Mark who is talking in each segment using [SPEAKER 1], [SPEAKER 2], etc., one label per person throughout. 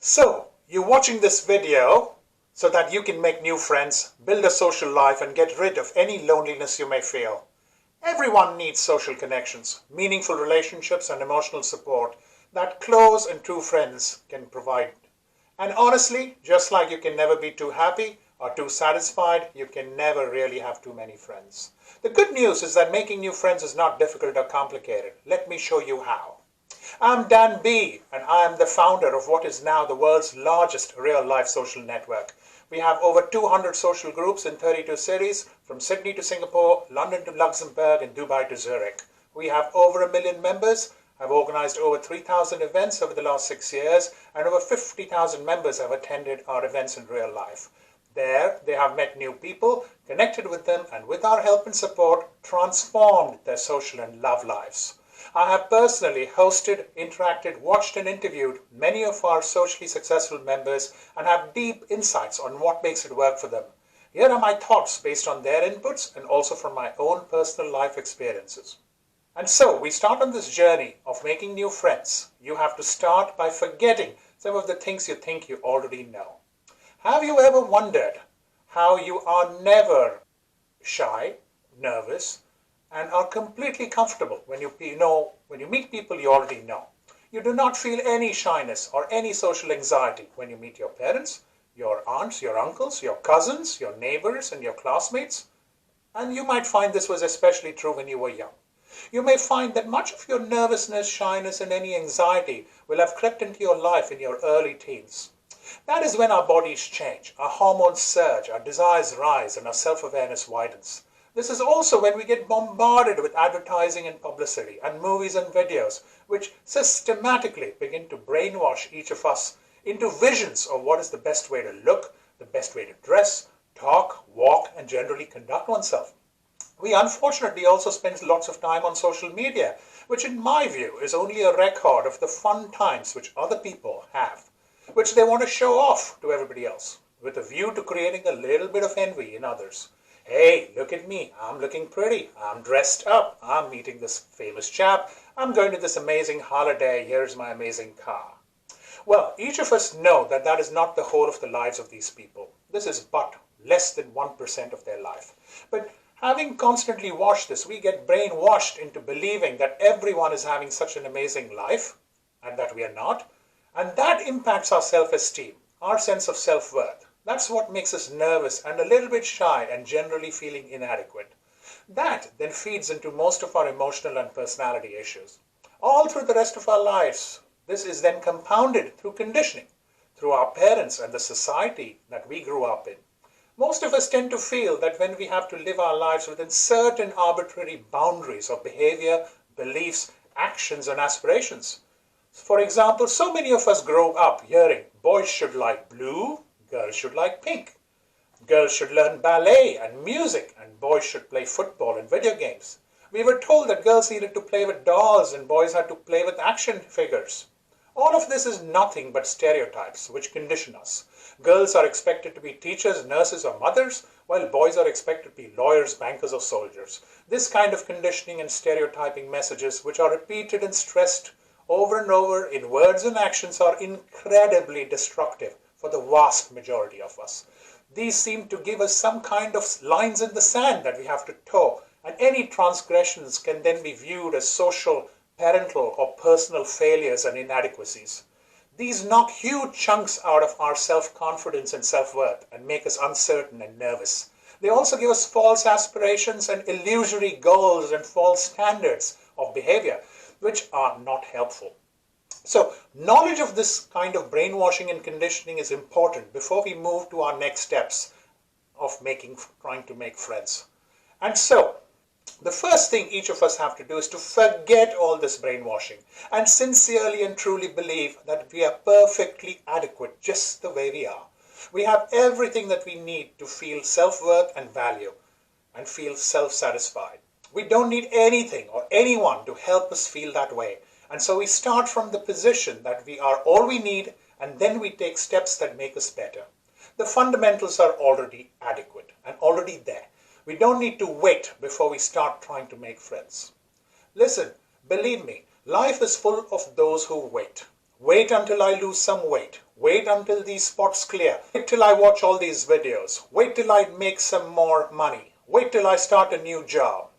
[SPEAKER 1] So, you're watching this video so that you can make new friends, build a social life, and get rid of any loneliness you may feel. Everyone needs social connections, meaningful relationships, and emotional support that close and true friends can provide. And honestly, just like you can never be too happy or too satisfied, you can never really have too many friends. The good news is that making new friends is not difficult or complicated. Let me show you how. I'm Dan B, and I am the founder of what is now the world's largest real-life social network. We have over 200 social groups in 32 cities, from Sydney to Singapore, London to Luxembourg, and Dubai to Zurich. We have over 1 million members, have organized over 3,000 events over the last 6 years, and over 50,000 members have attended our events in real life. There, they have met new people, connected with them, and with our help and support, transformed their social and love lives. I have personally hosted, interacted, watched, and interviewed many of our socially successful members and have deep insights on what makes it work for them. Here are my thoughts based on their inputs and also from my own personal life experiences. And so we start on this journey of making new friends. You have to start by forgetting some of the things you think you already know. Have you ever wondered how you are never shy, nervous, and are completely comfortable when you meet people you already know? You do not feel any shyness or any social anxiety when you meet your parents, your aunts, your uncles, your cousins, your neighbors, and your classmates. And you might find this was especially true when you were young. You may find that much of your nervousness, shyness, and any anxiety will have crept into your life in your early teens. That is when our bodies change, our hormones surge, our desires rise, and our self-awareness widens. This is also when we get bombarded with advertising and publicity and movies and videos, which systematically begin to brainwash each of us into visions of what is the best way to look, the best way to dress, talk, walk, and generally conduct oneself. We unfortunately also spend lots of time on social media, which in my view is only a record of the fun times which other people have, which they want to show off to everybody else, with a view to creating a little bit of envy in others. Hey, look at me, I'm looking pretty, I'm dressed up, I'm meeting this famous chap, I'm going to this amazing holiday, here's my amazing car. Well, each of us know that that is not the whole of the lives of these people. This is but less than 1% of their life. But having constantly watched this, we get brainwashed into believing that everyone is having such an amazing life, and that we are not. And that impacts our self-esteem, our sense of self-worth. That's what makes us nervous and a little bit shy and generally feeling inadequate. That then feeds into most of our emotional and personality issues. All through the rest of our lives, this is then compounded through conditioning, through our parents and the society that we grew up in. Most of us tend to feel that when we have to live our lives within certain arbitrary boundaries of behavior, beliefs, actions, and aspirations. For example, so many of us grow up hearing boys should like blue, girls should like pink. Girls should learn ballet and music, and boys should play football and video games. We were told that girls needed to play with dolls and boys had to play with action figures. All of this is nothing but stereotypes which condition us. Girls are expected to be teachers, nurses, or mothers, while boys are expected to be lawyers, bankers, or soldiers. This kind of conditioning and stereotyping messages, which are repeated and stressed over and over in words and actions, are incredibly destructive for the vast majority of us. These seem to give us some kind of lines in the sand that we have to toe, and any transgressions can then be viewed as social, parental, or personal failures and inadequacies. These knock huge chunks out of our self-confidence and self-worth and make us uncertain and nervous. They also give us false aspirations and illusory goals and false standards of behavior, which are not helpful. So, knowledge of this kind of brainwashing and conditioning is important before we move to our next steps of trying to make friends. And so, the first thing each of us have to do is to forget all this brainwashing and sincerely and truly believe that we are perfectly adequate just the way we are. We have everything that we need to feel self-worth and value and feel self-satisfied. We don't need anything or anyone to help us feel that way. And so we start from the position that we are all we need, and then we take steps that make us better. The fundamentals are already adequate and already there. We don't need to wait before we start trying to make friends. Listen, believe me, life is full of those who wait. Wait until I lose some weight. Wait until these spots clear. Wait till I watch all these videos. Wait till I make some more money. Wait till I start a new job.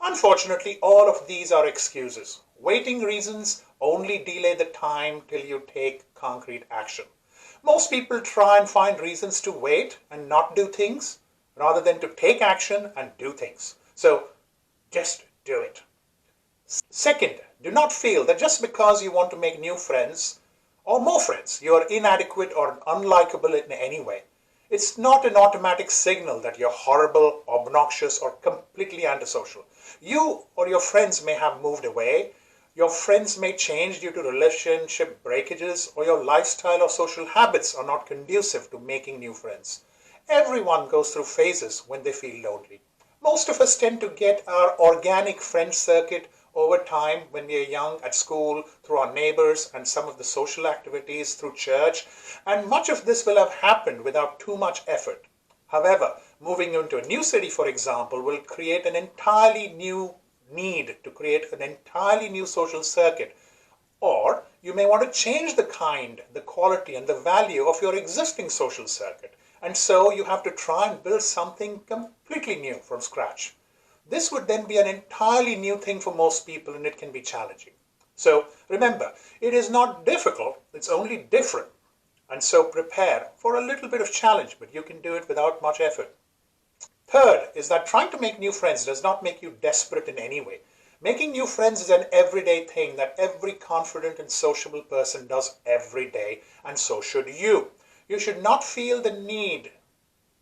[SPEAKER 1] Unfortunately, all of these are excuses. Waiting reasons only delay the time till you take concrete action. Most people try and find reasons to wait and not do things rather than to take action and do things. So just do it. Second, do not feel that just because you want to make new friends or more friends, you are inadequate or unlikable in any way. It's not an automatic signal that you're horrible, obnoxious, or completely antisocial. You or your friends may have moved away. Your friends may change due to relationship breakages, or your lifestyle or social habits are not conducive to making new friends. Everyone goes through phases when they feel lonely. Most of us tend to get our organic friend circuit over time when we are young, at school, through our neighbors, and some of the social activities through church, and much of this will have happened without too much effort. However, moving into a new city, for example, will create an entirely new need to create an entirely new social circuit. Or you may want to change the kind, the quality, and the value of your existing social circuit. And so you have to try and build something completely new from scratch. This would then be an entirely new thing for most people, and it can be challenging. So remember, it is not difficult, it's only different. And so prepare for a little bit of challenge, but you can do it without much effort. Third is that trying to make new friends does not make you desperate in any way. Making new friends is an everyday thing that every confident and sociable person does every day, and so should you. You should not feel the need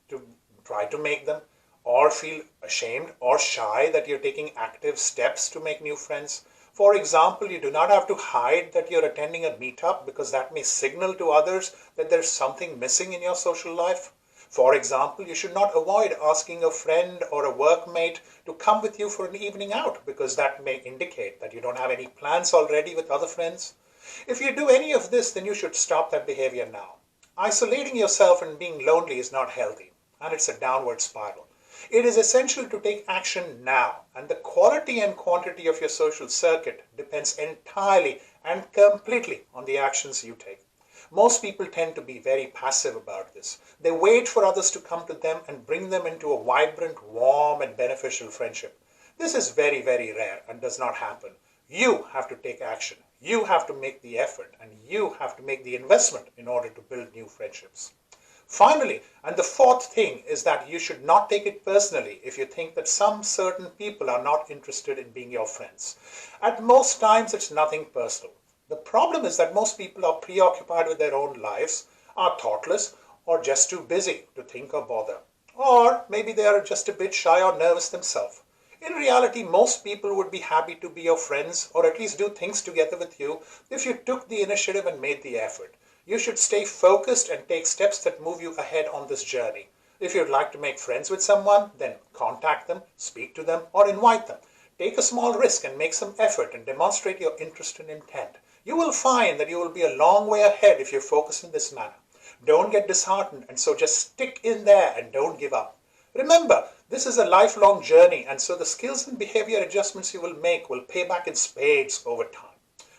[SPEAKER 1] to try to make them, or feel ashamed or shy that you're taking active steps to make new friends. For example, you do not have to hide that you're attending a meetup because that may signal to others that there's something missing in your social life. For example, you should not avoid asking a friend or a workmate to come with you for an evening out because that may indicate that you don't have any plans already with other friends. If you do any of this, then you should stop that behavior now. Isolating yourself and being lonely is not healthy, and it's a downward spiral. It is essential to take action now, and the quality and quantity of your social circuit depends entirely and completely on the actions you take. Most people tend to be very passive about this. They wait for others to come to them and bring them into a vibrant, warm, and beneficial friendship. This is very, very rare and does not happen. You have to take action. You have to make the effort, and you have to make the investment in order to build new friendships. Finally, and the fourth thing is that you should not take it personally if you think that some certain people are not interested in being your friends. At most times, it's nothing personal. The problem is that most people are preoccupied with their own lives, are thoughtless, or just too busy to think or bother. Or maybe they are just a bit shy or nervous themselves. In reality, most people would be happy to be your friends or at least do things together with you if you took the initiative and made the effort. You should stay focused and take steps that move you ahead on this journey. If you'd like to make friends with someone, then contact them, speak to them, or invite them. Take a small risk and make some effort and demonstrate your interest and intent. You will find that you will be a long way ahead if you focus in this manner. Don't get disheartened, and so just stick in there and don't give up. Remember, this is a lifelong journey, and so the skills and behavior adjustments you will make will pay back in spades over time.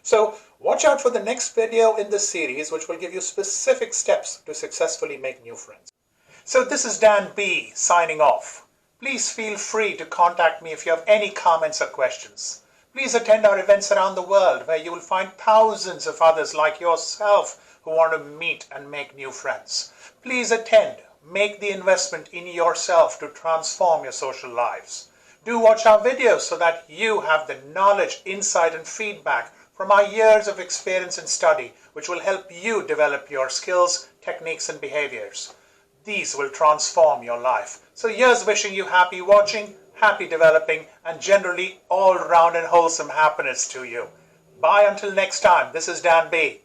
[SPEAKER 1] So watch out for the next video in this series, which will give you specific steps to successfully make new friends. So this is Dan B signing off. Please feel free to contact me if you have any comments or questions. Please attend our events around the world where you will find thousands of others like yourself who want to meet and make new friends. Please attend. Make the investment in yourself to transform your social lives. Do watch our videos so that you have the knowledge, insight, and feedback from our years of experience and study, which will help you develop your skills, techniques, and behaviors. These will transform your life. So here's wishing you happy watching, happy developing, and generally all-round and wholesome happiness to you. Bye until next time. This is Dan B.